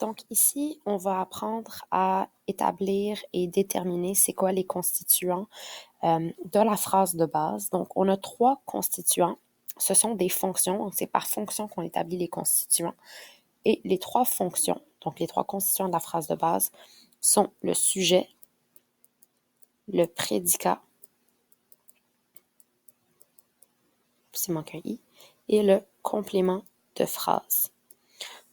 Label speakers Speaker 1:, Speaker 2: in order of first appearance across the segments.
Speaker 1: Donc ici, on va apprendre à établir et déterminer c'est quoi les constituants de la phrase de base. Donc, on a 3 constituants. Ce sont des fonctions. Donc, c'est par fonction qu'on établit les constituants. Et les 3 fonctions, donc les 3 constituants de la phrase de base, sont le sujet, le prédicat, c'est manque un i, et le complément de phrase.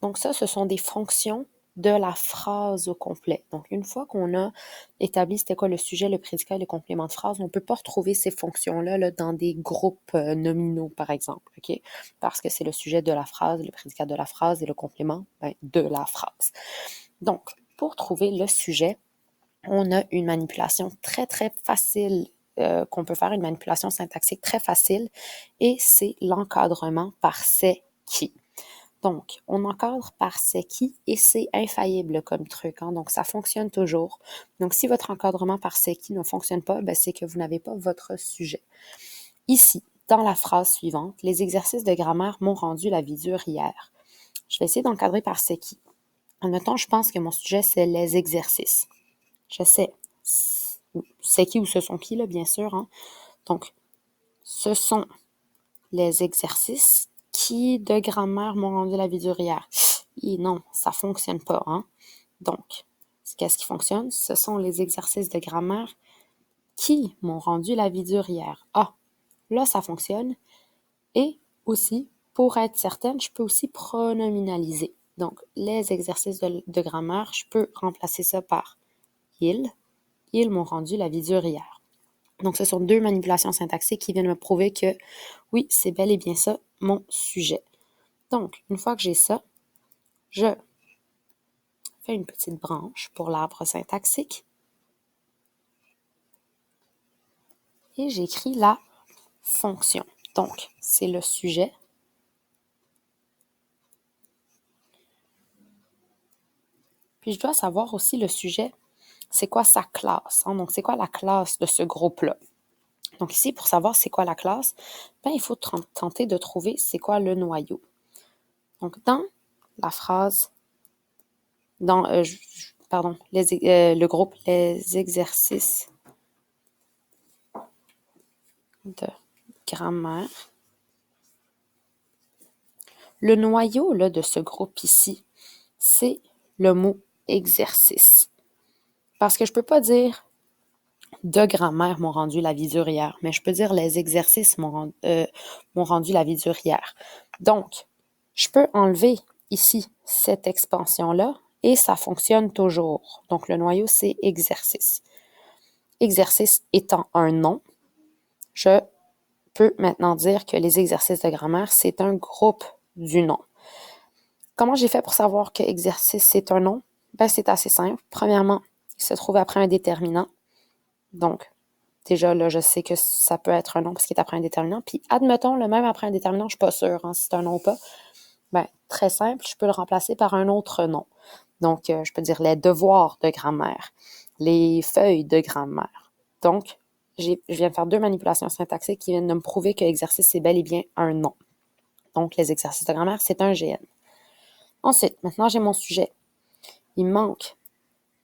Speaker 1: Donc ça, ce sont des fonctions de la phrase au complet. Donc, une fois qu'on a établi c'était quoi le sujet, le prédicat et le complément de phrase, on ne peut pas retrouver ces fonctions-là là, dans des groupes nominaux, par exemple, OK? Parce que c'est le sujet de la phrase, le prédicat de la phrase et le complément de la phrase. Donc, pour trouver le sujet, on a une manipulation très, très facile qu'on peut faire, une manipulation syntaxique très facile, et c'est l'encadrement par c'est qui. Donc, on encadre par c'est qui et c'est infaillible comme truc. Hein? Donc, ça fonctionne toujours. Donc, si votre encadrement par c'est qui ne fonctionne pas, ben, c'est que vous n'avez pas votre sujet. Ici, dans la phrase suivante, les exercices de grammaire m'ont rendu la vie dure hier. Je vais essayer d'encadrer par c'est qui. Admettons, je pense que mon sujet, c'est les exercices. Je sais c'est qui ou ce sont qui, là, bien sûr. Hein? Donc, ce sont les exercices qui de grammaire m'ont rendu la vie dure hier. Et non, ça fonctionne pas. Hein? Donc, qu'est-ce qui fonctionne? Ce sont les exercices de grammaire qui m'ont rendu la vie dure hier. Ah, là, ça fonctionne. Et aussi, pour être certaine, je peux aussi pronominaliser. Donc, les exercices de grammaire, je peux remplacer ça par ils. Ils m'ont rendu la vie dure hier. Donc, ce sont 2 manipulations syntaxiques qui viennent me prouver que oui, c'est bel et bien ça, mon sujet. Donc, une fois que j'ai ça, je fais une petite branche pour l'arbre syntaxique et j'écris la fonction. Donc, c'est le sujet. Puis, je dois savoir aussi le sujet, c'est quoi sa classe. Hein? Donc, c'est quoi la classe de ce groupe-là. Donc, ici, pour savoir c'est quoi la classe, ben, il faut tenter de trouver c'est quoi le noyau. Donc, dans la phrase, dans, le groupe les exercices de grammaire, le noyau là, de ce groupe ici, c'est le mot exercice. Parce que je ne peux pas dire de grammaire m'ont rendu la vie dure hier, mais je peux dire les exercices m'ont rendu la vie dure hier. Donc, je peux enlever ici cette expansion-là et ça fonctionne toujours. Donc, le noyau, c'est exercice. Exercice étant un nom, je peux maintenant dire que les exercices de grammaire, c'est un groupe du nom. Comment j'ai fait pour savoir que exercice, c'est un nom? Ben, c'est assez simple. Premièrement, il se trouve après un déterminant. Donc, déjà, là, je sais que ça peut être un nom parce qu'il est après un déterminant. Puis, admettons, le même après un déterminant, je ne suis pas sûre si c'est un nom ou pas. Ben, très simple, je peux le remplacer par un autre nom. Donc, je peux dire les devoirs de grammaire, les feuilles de grammaire. Donc, je viens de faire 2 manipulations syntaxiques qui viennent de me prouver que l'exercice, c'est bel et bien un nom. Donc, les exercices de grammaire, c'est un GN. Ensuite, maintenant, j'ai mon sujet. Il manque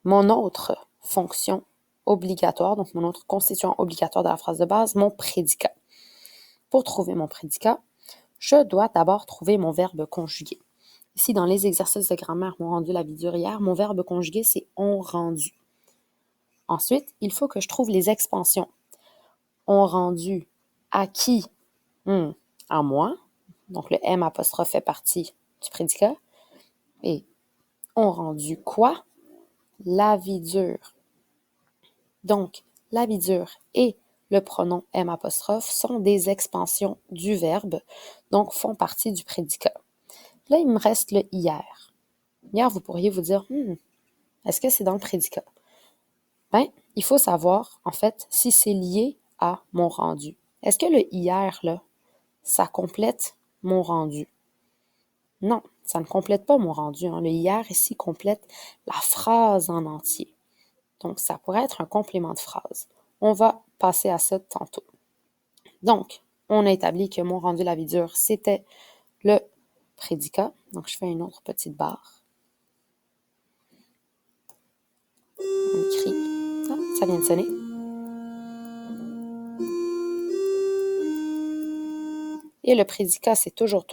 Speaker 1: mon autre fonction obligatoire, donc mon autre constituant obligatoire de la phrase de base, mon prédicat. Pour trouver mon prédicat, je dois d'abord trouver mon verbe conjugué. Ici, dans les exercices de grammaire m'ont rendu la vie dure hier, mon verbe conjugué, c'est ont rendu. Ensuite, il faut que je trouve les expansions. Ont rendu à qui? À moi. Donc, le M apostrophe fait partie du prédicat. Et ont rendu quoi? La vie dure. Donc, la vie dure et le pronom M apostrophe sont des expansions du verbe, donc font partie du prédicat. Là, il me reste le hier. Hier, vous pourriez vous dire, est-ce que c'est dans le prédicat? Ben, il faut savoir, en fait, si c'est lié à mon rendu. Est-ce que le hier, là, ça complète mon rendu? Non, ça ne complète pas mon rendu. Hein. Le hier ici complète la phrase en entier. Donc, ça pourrait être un complément de phrase. On va passer à ça tantôt. Donc, on a établi que mon rendu la vie dure, c'était le prédicat. Donc, je fais une autre petite barre. On écrit. Ah, ça vient de sonner. Et le prédicat, c'est toujours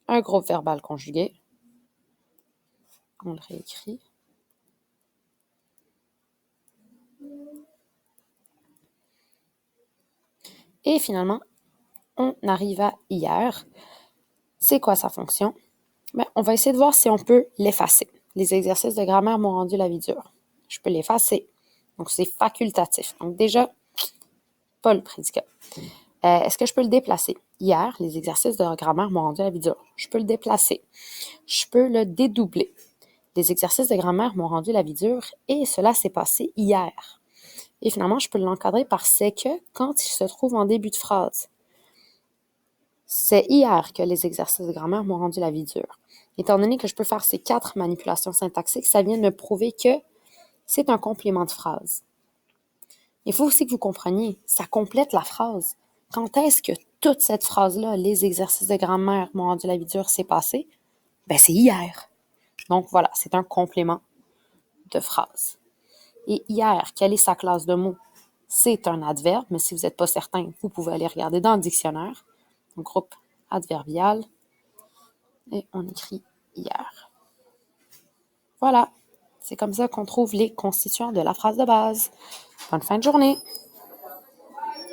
Speaker 1: un groupe verbal conjugué. On le réécrit. Et finalement, on arrive à hier. C'est quoi sa fonction? Ben, on va essayer de voir si on peut l'effacer. Les exercices de grammaire m'ont rendu la vie dure. Je peux l'effacer. Donc, c'est facultatif. Donc, déjà, pas le prédicat. Est-ce que je peux le déplacer? Hier, les exercices de grammaire m'ont rendu la vie dure. Je peux le déplacer. Je peux le dédoubler. Les exercices de grammaire m'ont rendu la vie dure et cela s'est passé hier. Et finalement, je peux l'encadrer par c'est que quand il se trouve en début de phrase. C'est hier que les exercices de grammaire m'ont rendu la vie dure. Étant donné que je peux faire ces 4 manipulations syntaxiques, ça vient de me prouver que c'est un complément de phrase. Il faut aussi que vous compreniez, ça complète la phrase. Quand est-ce que toute cette phrase-là, les exercices de grammaire m'ont rendu la vie dure, s'est passé? Ben, c'est hier. Donc voilà, c'est un complément de phrase. Et hier, quelle est sa classe de mots? C'est un adverbe, mais si vous n'êtes pas certain, vous pouvez aller regarder dans le dictionnaire. Un groupe adverbial. Et on écrit hier. Voilà. C'est comme ça qu'on trouve les constituants de la phrase de base. Bonne fin de journée!